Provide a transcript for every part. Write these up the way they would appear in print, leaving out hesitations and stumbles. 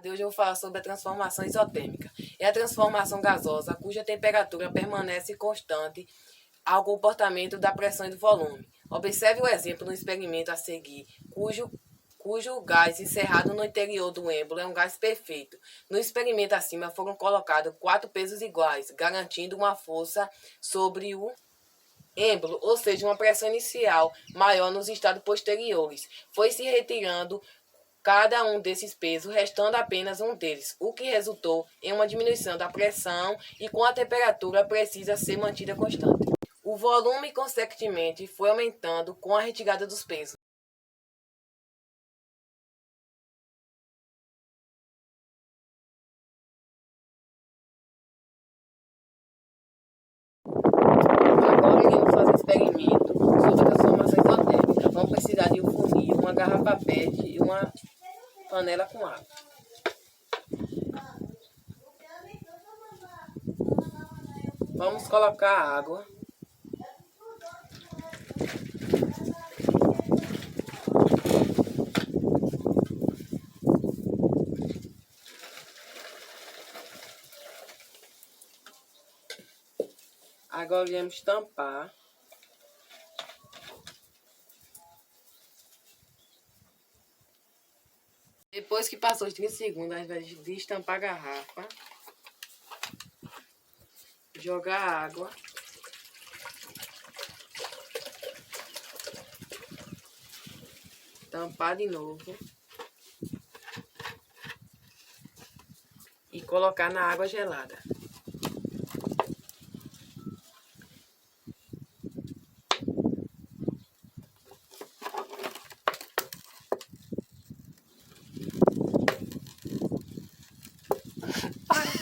Hoje eu vou falar sobre a transformação isotérmica. É a transformação gasosa cuja temperatura permanece constante ao comportamento da pressão e do volume. Observe o exemplo no experimento a seguir, cujo gás encerrado no interior do êmbolo é um gás perfeito. No experimento acima foram colocados 4 pesos iguais, garantindo uma força sobre o êmbolo, ou seja, uma pressão inicial maior nos estados posteriores. Foi se retirando cada um desses pesos, restando apenas um deles, o que resultou em uma diminuição da pressão e com a temperatura precisa ser mantida constante. O volume, consequentemente, foi aumentando com a retirada dos pesos. Agora iremos fazer um experimento sobre a transformação isotérmica. Vamos precisar de um funil, uma garrafa PET e uma panela com água. Vamos colocar a água. Agora iremos tampar. Depois que passou os 30 segundos, a gente vai destampar a garrafa. Jogar água. Tampar de novo. E colocar na água gelada.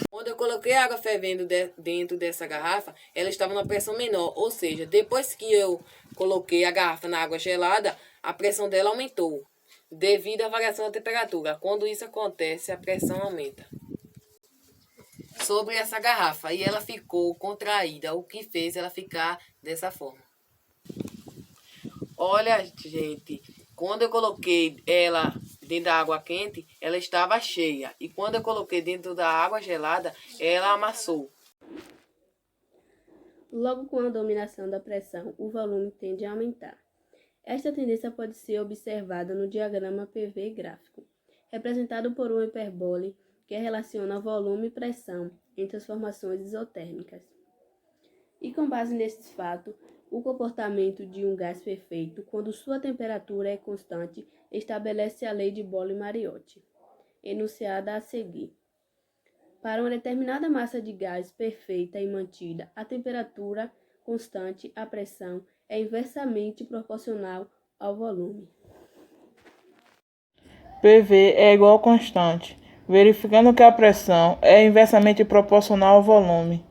Quando eu coloquei a água fervendo dentro dessa garrafa, ela estava numa pressão menor. Ou seja, depois que eu coloquei a garrafa na água gelada, a pressão dela aumentou, devido à variação da temperatura. Quando isso acontece, a pressão aumenta sobre essa garrafa e ela ficou contraída, o que fez ela ficar dessa forma. Olha, gente, quando eu coloquei ela dentro da água quente, ela estava cheia. E quando eu coloquei dentro da água gelada, ela amassou. Logo, com a dominação da pressão, o volume tende a aumentar. Esta tendência pode ser observada no diagrama PV gráfico, representado por uma hiperbole que relaciona volume e pressão em transformações isotérmicas. E com base nesse fato, o comportamento de um gás perfeito, quando sua temperatura é constante, estabelece a lei de Boole-Mariotti, enunciada a seguir. Para uma determinada massa de gás perfeita e mantida, a temperatura constante, a pressão, é inversamente proporcional ao volume. PV é igual a constante, verificando que a pressão é inversamente proporcional ao volume.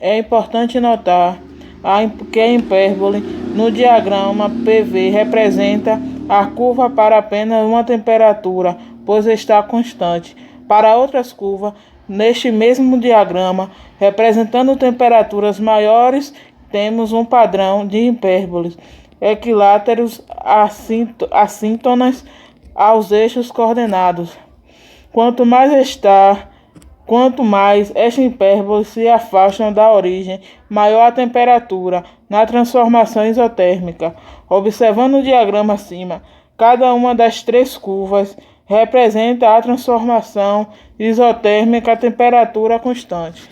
É importante notar que a hipérbole no diagrama PV representa a curva para apenas uma temperatura, pois está constante. Para outras curvas, neste mesmo diagrama, representando temperaturas maiores, temos um padrão de hipérboles equiláteros assíncronas aos eixos coordenados. Quanto mais esta hipérbole se afastam da origem, maior a temperatura na transformação isotérmica. Observando o diagrama acima, cada uma das 3 curvas representa a transformação isotérmica a temperatura constante.